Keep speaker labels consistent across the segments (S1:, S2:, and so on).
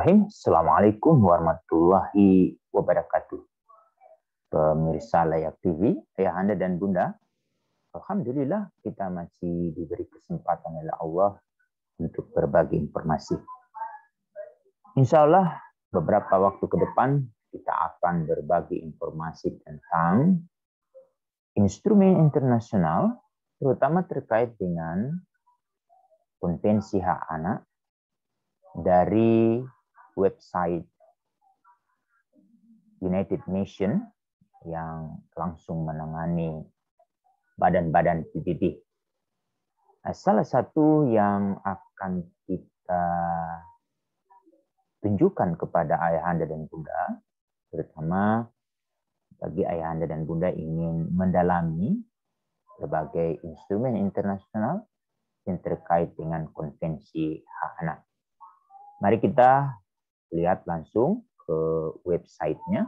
S1: Bismillahirrahmanirrahim. Assalamualaikum warahmatullahi wabarakatuh. Pemirsa Layak TV, ayahanda dan bunda, alhamdulillah kita masih diberi kesempatan oleh Allah untuk berbagi informasi. Insya Allah beberapa waktu ke depan kita akan berbagi informasi tentang instrumen internasional, terutama terkait dengan Konvensi Hak Anak dari website United Nations yang langsung menangani badan-badan PBB. Salah satu yang akan kita tunjukkan kepada ayahanda dan bunda, terutama bagi ayahanda dan bunda ingin mendalami berbagai instrumen internasional yang terkait dengan Konvensi Hak Anak. Mari kita lihat langsung ke websitenya.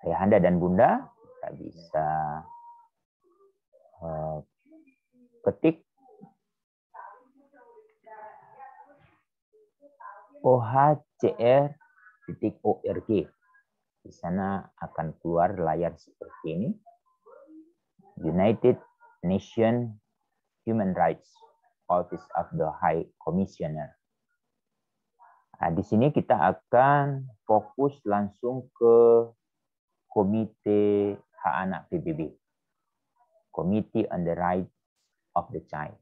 S1: Ayahanda dan bunda, kita bisa ketik ohcr.org. Di sana akan keluar layar seperti ini. United Nations Human Rights Office of the High Commissioner. Nah, di sini kita akan fokus langsung ke Komite Hak Anak PBB, Committee on the Rights of the Child.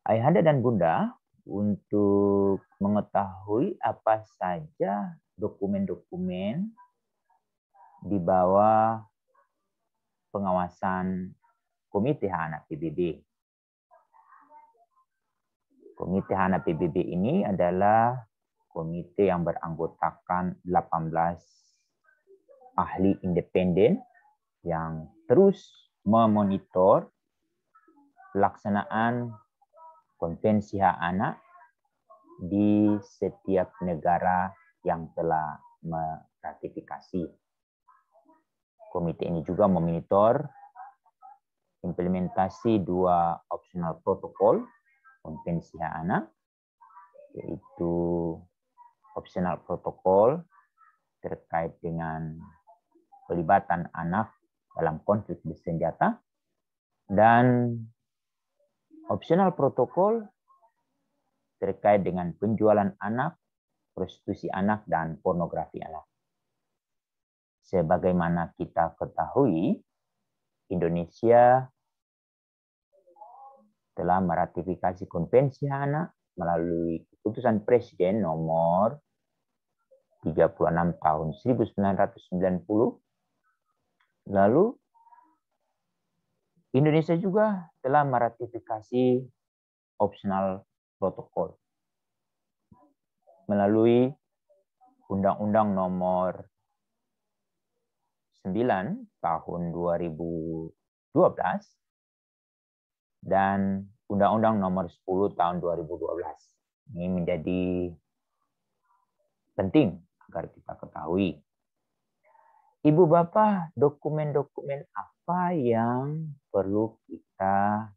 S1: Ayahanda dan bunda, untuk mengetahui apa saja dokumen-dokumen di bawah pengawasan Komite Hak Anak PBB. Komite Hak Anak PBB ini adalah komite yang beranggotakan 18 ahli independen yang terus memonitor pelaksanaan Konvensi Hak Anak di setiap negara yang telah meratifikasi. Komite ini juga memonitor implementasi 2 optional protokol Konvensi Hak Anak, yaitu optional protokol terkait dengan pelibatan anak dalam konflik bersenjata dan optional protokol terkait dengan penjualan anak, prostitusi anak, dan pornografi anak. Sebagaimana kita ketahui, Indonesia telah meratifikasi Konvensi Hak Anak melalui keputusan Presiden nomor 36 tahun 1990. Lalu Indonesia juga telah meratifikasi optional protokol melalui Undang-Undang nomor 9 tahun 2012 dan Undang-Undang nomor 10 tahun 2012. Ini menjadi penting agar kita ketahui. Ibu bapak, dokumen-dokumen apa yang perlu kita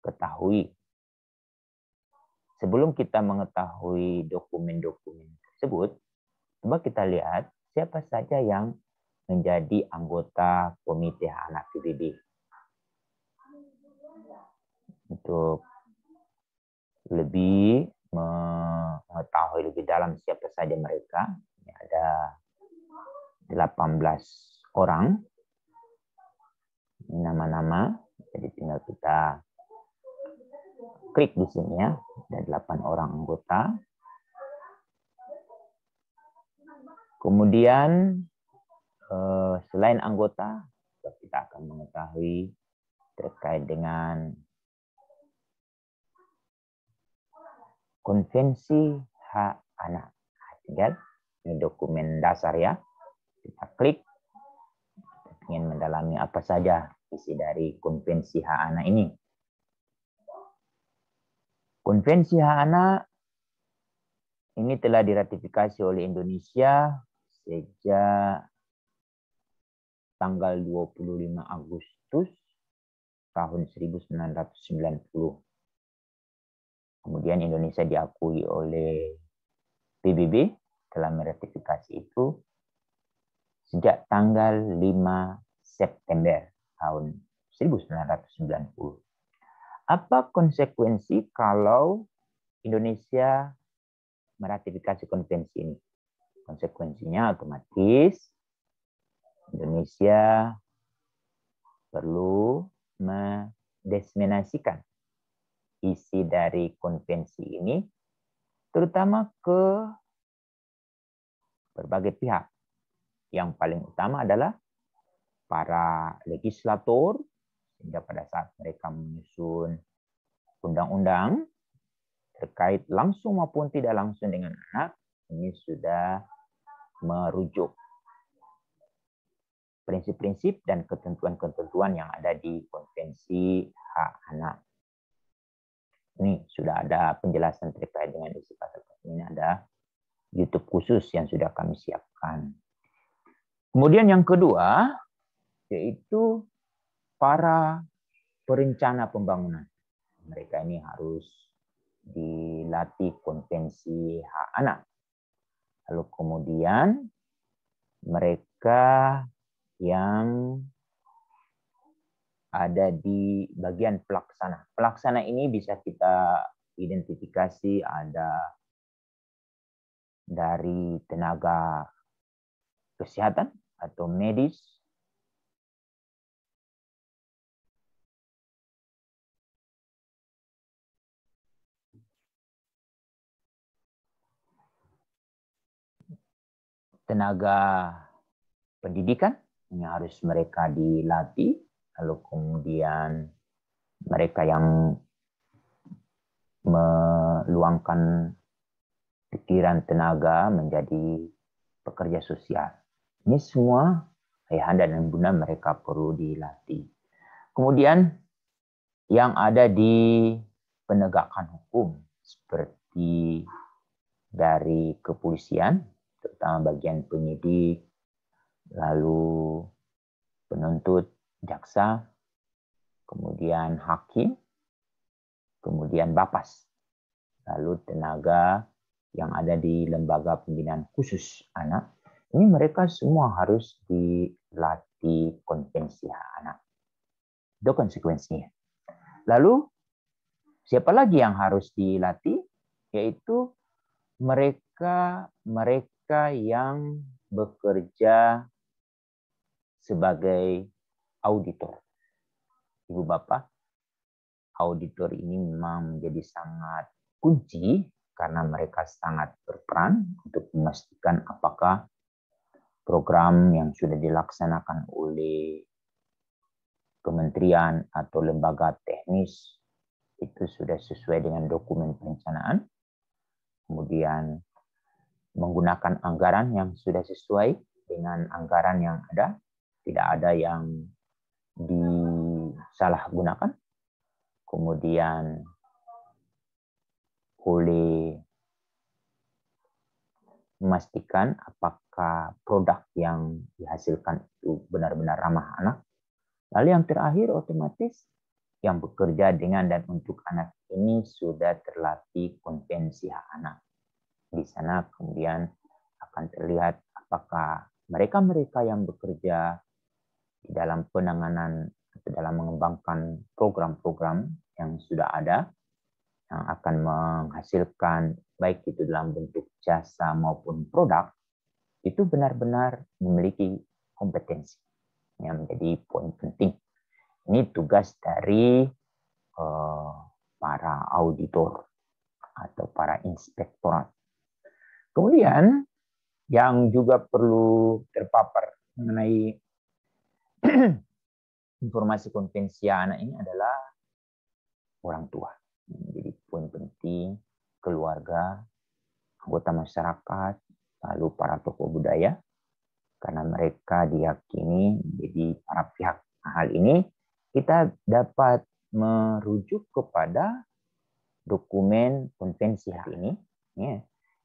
S1: ketahui? Sebelum kita mengetahui dokumen-dokumen tersebut, coba kita lihat siapa saja yang menjadi anggota Komite Hak Anak PBB. Untuk lebih mengetahui lebih dalam siapa saja mereka, ini ada 18 orang. Ini nama-nama, jadi tinggal kita klik di sini ya, ada 8 orang anggota. Kemudian selain anggota, kita akan mengetahui terkait dengan Konvensi Hak Anak. Tinggal ini dokumen dasar ya. Kita klik, kita ingin mendalami apa saja isi dari Konvensi Hak Anak ini. Konvensi Hak Anak ini telah diratifikasi oleh Indonesia sejak tanggal 25 Agustus tahun 1990. Kemudian Indonesia diakui oleh PBB telah meratifikasi itu sejak tanggal 5 September tahun 1990. Apa konsekuensi kalau Indonesia meratifikasi konvensi ini? Konsekuensinya otomatis Indonesia perlu mendiseminasikan isi dari konvensi ini, terutama ke berbagai pihak. Yang paling utama adalah para legislator, sehingga pada saat mereka menyusun undang-undang terkait langsung maupun tidak langsung dengan anak, ini sudah merujuk prinsip-prinsip dan ketentuan-ketentuan yang ada di Konvensi Hak Anak. Ini sudah ada penjelasan terkait dengan isi pasal ini, ada YouTube khusus yang sudah kami siapkan. Kemudian yang kedua, yaitu para perencana pembangunan. Mereka ini harus dilatih konvensi hak anak. Lalu kemudian mereka yang ada di bagian pelaksana. Pelaksana ini bisa kita identifikasi ada dari tenaga kesehatan atau medis, tenaga pendidikan yang harus mereka dilatih, lalu kemudian mereka yang meluangkan pikiran tenaga menjadi pekerja sosial. Ini semua ayahanda dan bunda mereka perlu dilatih. Kemudian yang ada di penegakan hukum seperti dari kepolisian, terutama bagian penyidik, lalu penuntut, jaksa, kemudian hakim, kemudian bapas, lalu tenaga yang ada di lembaga pembinaan khusus anak. Ini mereka semua harus dilatih konvensi hak anak. Itu konsekuensinya. Lalu siapa lagi yang harus dilatih? Yaitu mereka yang bekerja sebagai auditor. Ibu Bapak, auditor ini memang menjadi sangat kunci karena mereka sangat berperan untuk memastikan apakah program yang sudah dilaksanakan oleh kementerian atau lembaga teknis itu sudah sesuai dengan dokumen perencanaan, kemudian menggunakan anggaran yang sudah sesuai dengan anggaran yang ada, tidak ada yang disalahgunakan, kemudian oleh memastikan apakah produk yang dihasilkan itu benar-benar ramah anak. Lalu yang terakhir, otomatis yang bekerja dengan dan untuk anak ini sudah terlatih konvensi hak anak. Di sana kemudian akan terlihat apakah mereka yang bekerja di dalam penanganan atau dalam mengembangkan program-program yang sudah ada, yang akan menghasilkan baik itu dalam bentuk jasa maupun produk, itu benar-benar memiliki kompetensi yang menjadi poin penting. Ini tugas dari para auditor atau para inspektorat. Kemudian yang juga perlu terpapar mengenai informasi konvensi anak ini adalah orang tua. Jadi poin penting keluarga, anggota masyarakat, lalu para tokoh budaya, karena mereka diyakini menjadi para pihak. Nah, hal ini kita dapat merujuk kepada dokumen konvensi hak ini. Ya.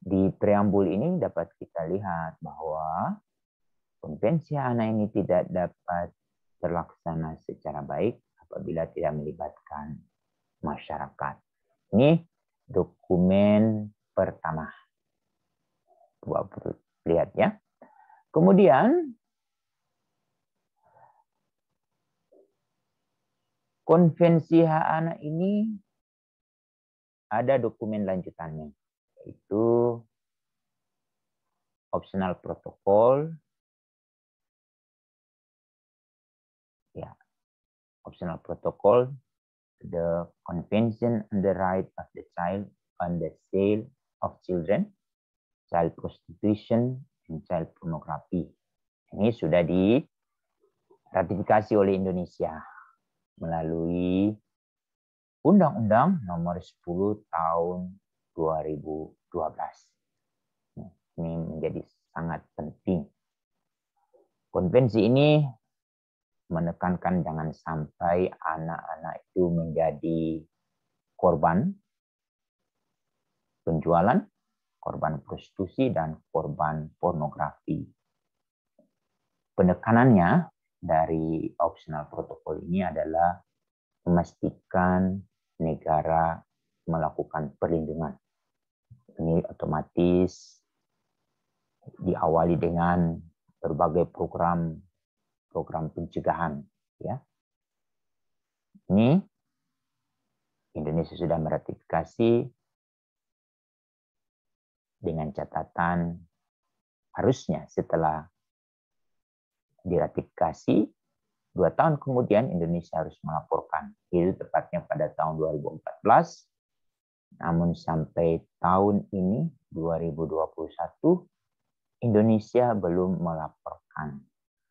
S1: Di preambul ini dapat kita lihat bahwa konvensi anak ini tidak dapat terlaksana secara baik apabila tidak melibatkan masyarakat. Ini dokumen pertama. Coba lihat ya. Kemudian konvensi hak anak ini ada dokumen lanjutannya, yaitu optional protocol. Ya, optional protocol, the Convention on the Right of the Child on the Sale of Children, Child Prostitution, and Child Pornography. Ini sudah diratifikasi oleh Indonesia melalui Undang-Undang Nomor 10 Tahun 2012. Ini menjadi sangat penting. Konvensi ini menekankan jangan sampai anak-anak itu menjadi korban penjualan, korban prostitusi, dan korban pornografi. Penekanannya dari optional protokol ini adalah memastikan negara melakukan perlindungan. Ini otomatis diawali dengan berbagai program pencegahan, ya. Ini Indonesia sudah meratifikasi dengan catatan harusnya setelah diratifikasi 2 tahun kemudian Indonesia harus melaporkan. Itu tepatnya pada tahun 2014. Namun sampai tahun ini 2021 Indonesia belum melaporkan.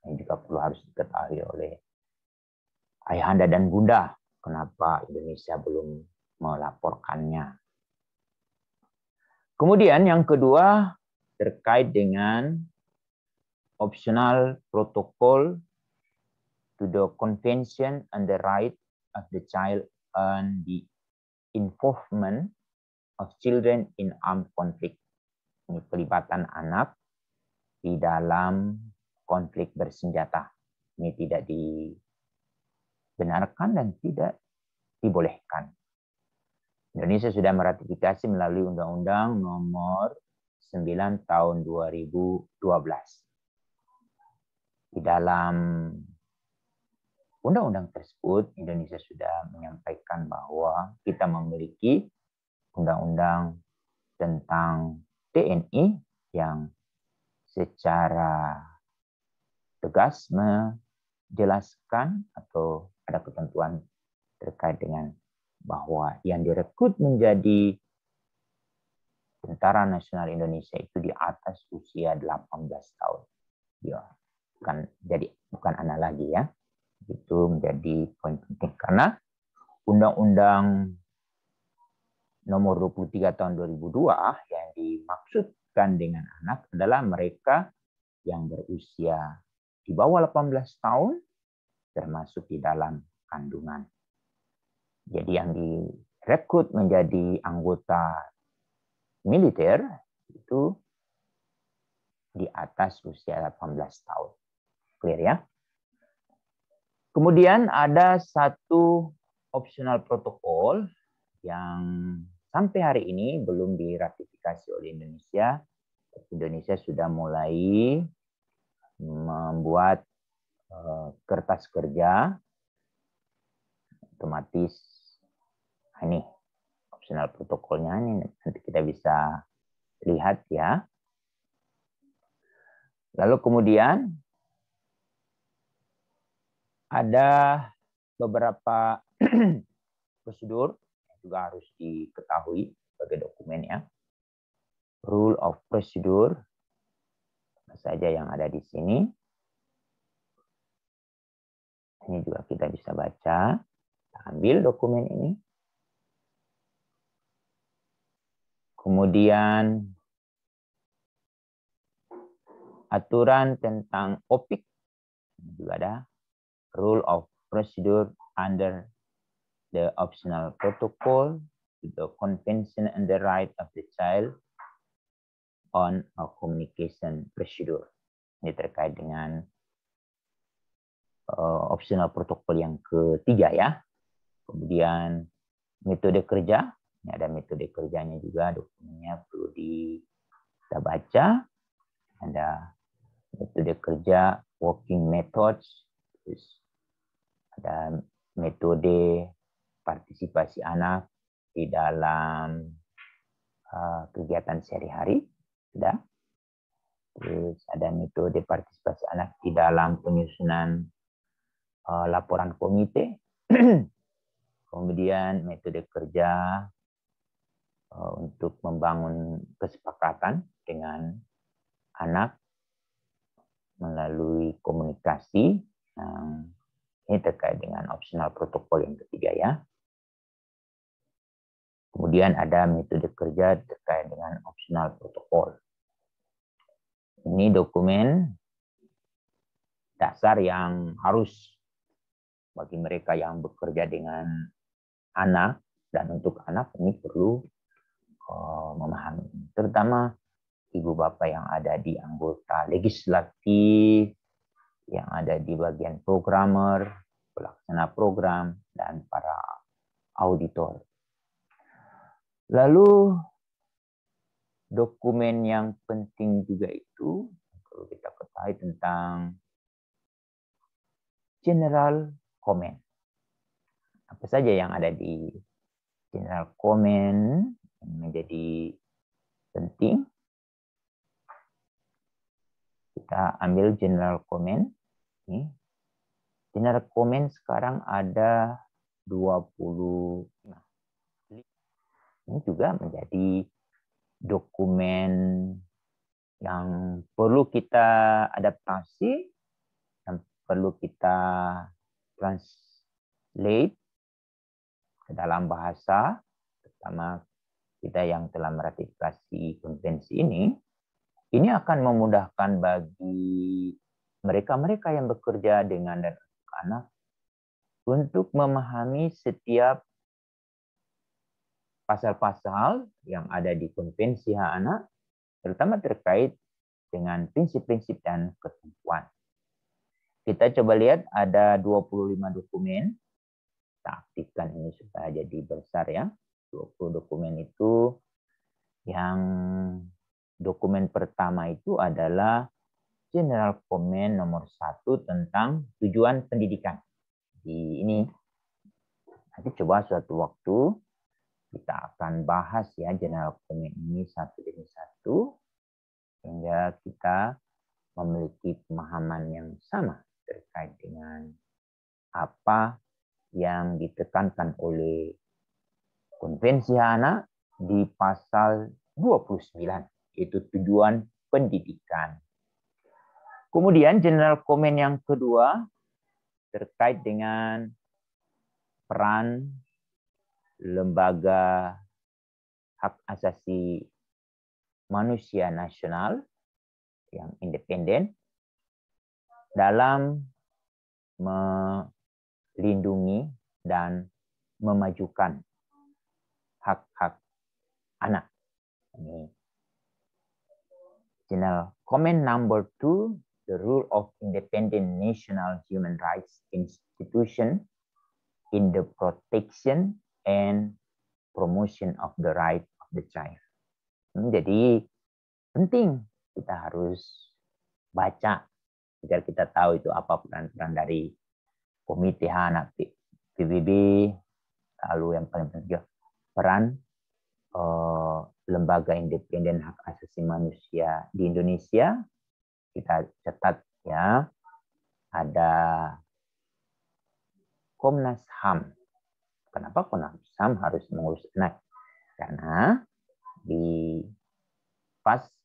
S1: Ini juga perlu harus diketahui oleh ayahanda dan bunda, kenapa Indonesia belum melaporkannya. Kemudian yang kedua terkait dengan optional protocol to the Convention on the Right of the Child and the Involvement of Children in Armed Conflict. Ini pelibatan anak di dalam konflik bersenjata. Ini tidak dibenarkan dan tidak dibolehkan. Indonesia sudah meratifikasi melalui Undang-Undang Nomor 9 Tahun 2012. Di dalam undang-undang tersebut, Indonesia sudah menyampaikan bahwa kita memiliki undang-undang tentang TNI yang secara tegas menjelaskan atau ada ketentuan terkait dengan bahwa yang direkrut menjadi Tentara Nasional Indonesia itu di atas usia 18 tahun. Ya, bukan anak lagi ya. Itu menjadi poin penting karena Undang-Undang Nomor 23 Tahun 2002 yang dimaksudkan dengan anak adalah mereka yang berusia di bawah 18 tahun termasuk di dalam kandungan. Jadi yang direkrut menjadi anggota militer itu di atas usia 18 tahun. Clear ya? Kemudian ada satu optional protokol yang sampai hari ini belum diratifikasi oleh Indonesia. Indonesia sudah mulai membuat kertas kerja otomatis. Ini optional protokolnya, ini nanti kita bisa lihat ya. Lalu kemudian ada beberapa prosedur yang juga harus diketahui sebagai dokumen ya. Rule of procedure apa saja yang ada di sini. Ini juga kita bisa baca. Ambil dokumen ini. Kemudian aturan tentang OPIC juga ada. Rule of procedure under the optional protocol to the Convention on the Right of the Child on a Communication Procedure. Ini terkait dengan optional protokol yang ketiga ya. Kemudian metode kerja Ini ada metode kerjanya juga, dokumennya perlu kita baca. Ada metode kerja, working methods, terus ada metode partisipasi anak di dalam kegiatan sehari-hari. Sudah. Terus ada metode partisipasi anak di dalam penyusunan laporan komite. Kemudian metode kerja untuk membangun kesepakatan dengan anak melalui komunikasi. Ini terkait dengan optional protokol yang ketiga ya. Kemudian ada metode kerja terkait dengan optional protokol. Ini dokumen dasar yang harus bagi mereka yang bekerja dengan anak, dan untuk anak ini perlu memahami, terutama ibu bapak yang ada di anggota legislatif, yang ada di bagian programmer, pelaksana program, dan para auditor. Lalu dokumen yang penting juga itu kalau kita ketahui tentang general comment. Apa saja yang ada di general comment menjadi penting. Kita ambil general comment. General comment sekarang ada 25. Ini juga menjadi dokumen yang perlu kita adaptasi, yang perlu kita translate ke dalam bahasa, terutama kita yang telah meratifikasi konvensi ini akan memudahkan bagi mereka-mereka yang bekerja dengan dan untuk anak untuk memahami setiap pasal-pasal yang ada di konvensi hak anak, terutama terkait dengan prinsip-prinsip dan ketentuan. Kita coba lihat ada 25 dokumen. Kita aktifkan ini supaya jadi besar ya. 20 dokumen itu, yang dokumen pertama itu adalah General Comment nomor 1 tentang tujuan pendidikan. Di ini nanti coba suatu waktu kita akan bahas ya General Comment ini satu demi satu, sehingga kita memiliki pemahaman yang sama terkait dengan apa yang ditekankan oleh Konvensi Anak di pasal 29, yaitu tujuan pendidikan. Kemudian General Comment yang kedua terkait dengan peran lembaga hak asasi manusia nasional yang independen dalam melindungi dan memajukan hak-hak anak. Ini General Comment number 2, the role of independent national human rights institution in the protection and promotion of the right of the child. Jadi penting kita harus baca agar kita tahu itu apa peran-peran dari Komite Hak Anak PBB, lalu yang paling penting peran lembaga independen hak asasi manusia di Indonesia. Kita catat ya, ada Komnas HAM. Kenapa Komnas HAM harus mengurus anak? Karena di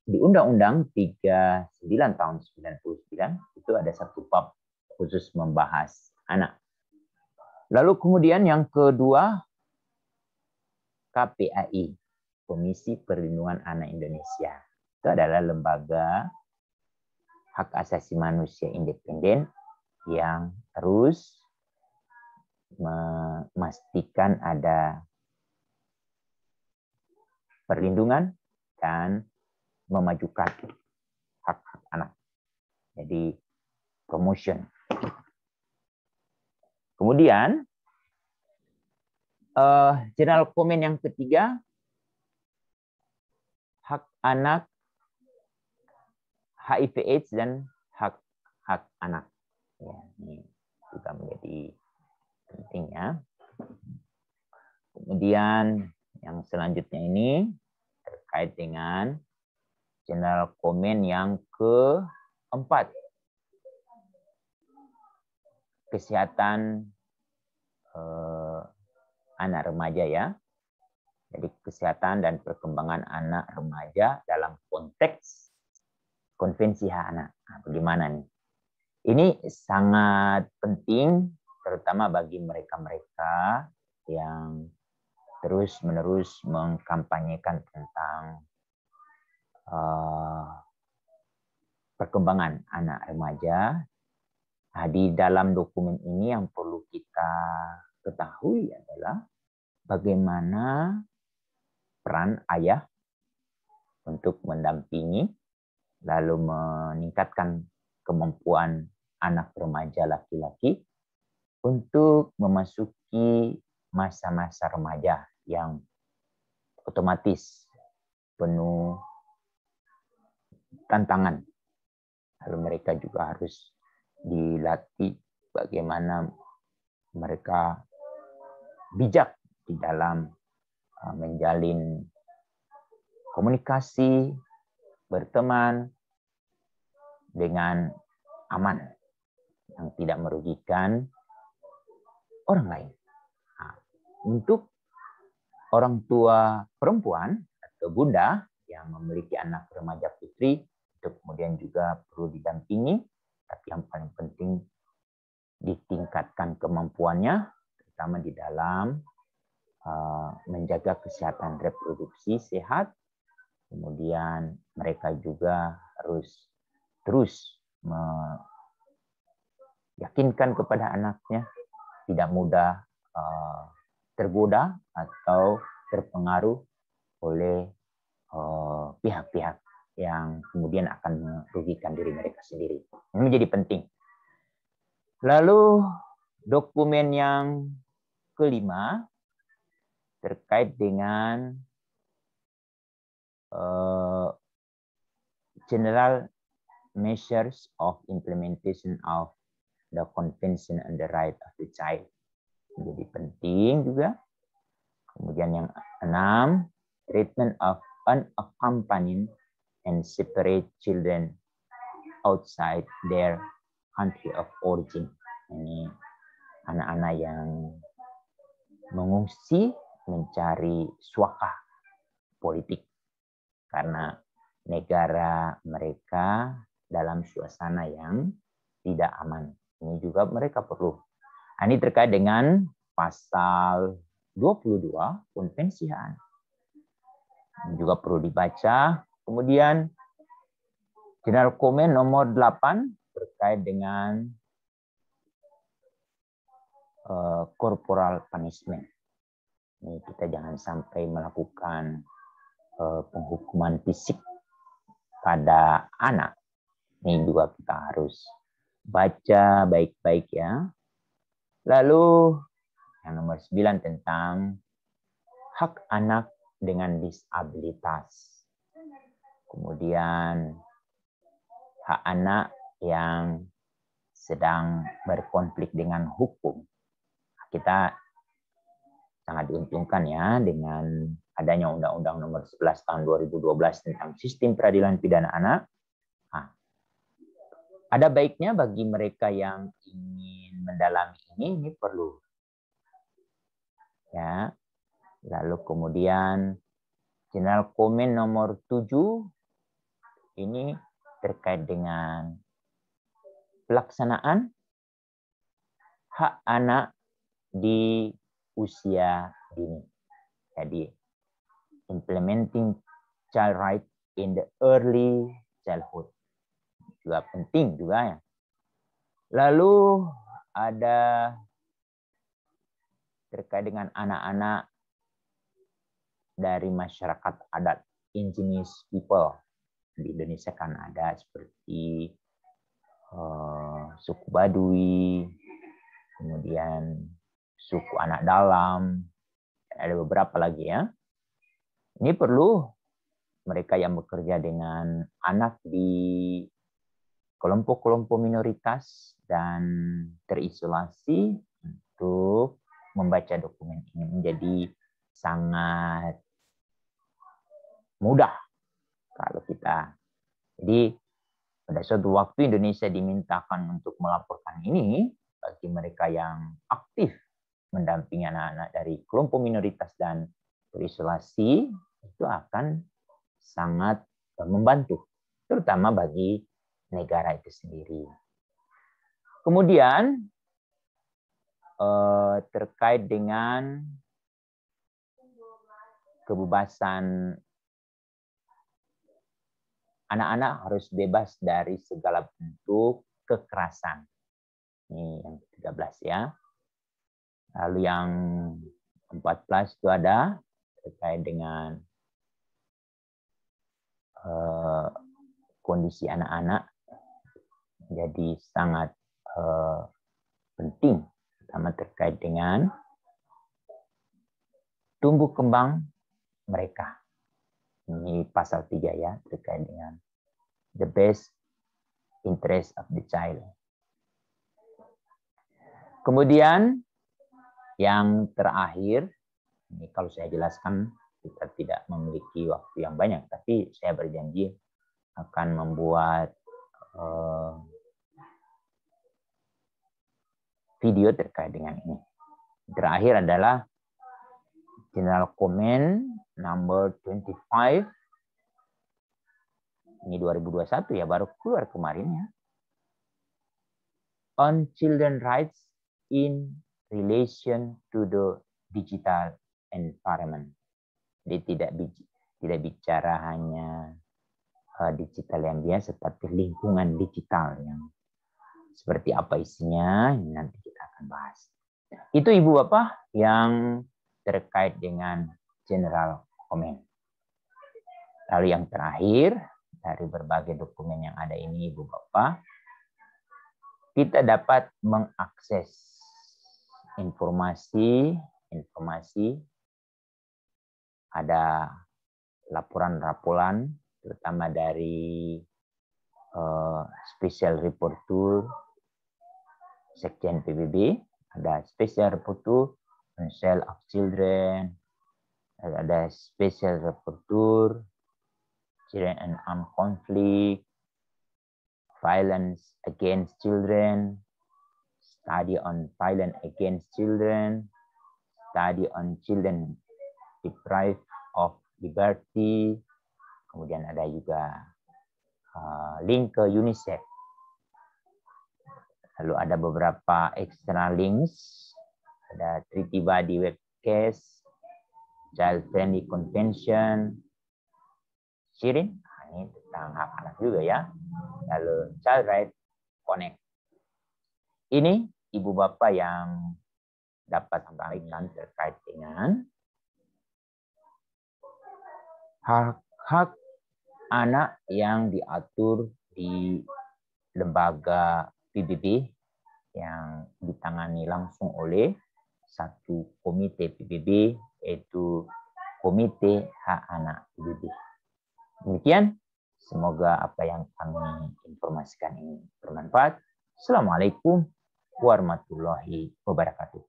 S1: Undang-Undang 39 tahun 99 itu ada satu bab khusus membahas anak. Lalu kemudian yang kedua, KPAI, Komisi Perlindungan Anak Indonesia. Itu adalah lembaga hak asasi manusia independen yang terus memastikan ada perlindungan dan memajukan hak-hak anak. Jadi promotion. Kemudian General comment yang ketiga, hak anak, HIV/AIDS dan hak anak. Ya, ini juga menjadi penting ya. Kemudian yang selanjutnya ini terkait dengan general comment yang keempat, kesehatan anak remaja ya. Jadi kesehatan dan perkembangan anak remaja dalam konteks konvensi hak anak. Nah, bagaimana nih? Ini sangat penting terutama bagi mereka-mereka yang terus-menerus mengkampanyekan tentang perkembangan anak remaja. Nah, di dalam dokumen ini yang perlu kita ketahui adalah bagaimana peran ayah untuk mendampingi lalu meningkatkan kemampuan anak remaja laki-laki untuk memasuki masa-masa remaja yang otomatis penuh tantangan. Lalu mereka juga harus dilatih bagaimana mereka bijak di dalam menjalin komunikasi, berteman dengan aman yang tidak merugikan orang lain. Nah, untuk orang tua perempuan atau bunda yang memiliki anak remaja putri, itu kemudian juga perlu didampingi, tapi yang paling penting ditingkatkan kemampuannya, terutama di dalam menjaga kesehatan reproduksi sehat. Kemudian mereka juga harus terus meyakinkan kepada anaknya tidak mudah tergoda atau terpengaruh oleh pihak-pihak yang kemudian akan merugikan diri mereka sendiri. Ini menjadi penting. Lalu dokumen yang kelima terkait dengan general measures of implementation of the Convention on the Right of the Child. Jadi penting juga. Kemudian yang 6, treatment of unaccompanied and separate children outside their country of origin. Ini anak-anak yang mengungsi mencari suaka politik karena negara mereka dalam suasana yang tidak aman. Ini juga mereka perlu. Ini terkait dengan pasal 22 Konvensi Hak Anak. Ini juga perlu dibaca. Kemudian General Comment nomor 8 terkait dengan corporal punishment. Ini kita jangan sampai melakukan penghukuman fisik pada anak. Ini juga kita harus baca baik-baik ya. Lalu yang nomor 9 tentang hak anak dengan disabilitas. Kemudian hak anak yang sedang berkonflik dengan hukum. Kita sangat diuntungkan ya dengan adanya Undang-Undang nomor 11 tahun 2012 tentang sistem peradilan pidana anak. Nah, ada baiknya bagi mereka yang ingin mendalami ini perlu. Ya. Lalu kemudian General Comment nomor 7 ini terkait dengan pelaksanaan hak anak di usia dini. Jadi implementing child right in the early childhood juga penting juga ya. Lalu ada terkait dengan anak-anak dari masyarakat adat indigenous people. Di Indonesia kan ada seperti suku Baduy, kemudian suku anak dalam, Ada beberapa lagi ya. Ini perlu mereka yang bekerja dengan anak di kelompok-kelompok minoritas dan terisolasi untuk membaca dokumen ini menjadi sangat mudah kalau kita. Jadi pada suatu waktu Indonesia dimintakan untuk melaporkan ini bagi mereka yang aktif mendampingi anak-anak dari kelompok minoritas dan terisolasi, itu akan sangat membantu, terutama bagi negara itu sendiri. Kemudian terkait dengan kebebasan anak-anak harus bebas dari segala bentuk kekerasan. Ini yang ke-13 ya. Lalu yang 14 itu ada terkait dengan kondisi anak-anak. Jadi sangat penting, terutama terkait dengan tumbuh kembang mereka. Ini pasal 3 ya, terkait dengan the best interest of the child. Kemudian yang terakhir, ini kalau saya jelaskan kita tidak memiliki waktu yang banyak, tapi saya berjanji akan membuat video terkait dengan ini. Terakhir adalah General Comment number 25. Ini 2021 ya, baru keluar kemarin ya. On children rights in relation to the digital environment. Jadi tidak bicara hanya digital yang biasa, tapi lingkungan digital yang seperti apa isinya, nanti kita akan bahas. Itu Ibu Bapak yang terkait dengan General Comment. Lalu yang terakhir, dari berbagai dokumen yang ada ini Ibu Bapak, kita dapat mengakses informasi, ada laporan-laporan, terutama dari Special Rapporteur Sekjen PBB, ada Special Rapporteur on Sale of Children, ada Special Rapporteur Children and Armed Conflict, Violence Against Children, Study on Violence Against Children, Study on Children Deprived of Liberty, kemudian ada juga link ke UNICEF. Lalu ada beberapa extra links, ada Treaty Body Webcast, Child Friendly Convention, Shirin, ini tentang hak anak juga ya. Lalu Child Right Connect. Ini Ibu Bapak yang dapat sampaikan terkait dengan hak-hak anak yang diatur di lembaga PBB yang ditangani langsung oleh satu komite PBB, yaitu Komite Hak Anak PBB. Demikian, semoga apa yang kami informasikan ini bermanfaat. Assalamualaikum warahmatullahi wabarakatuh.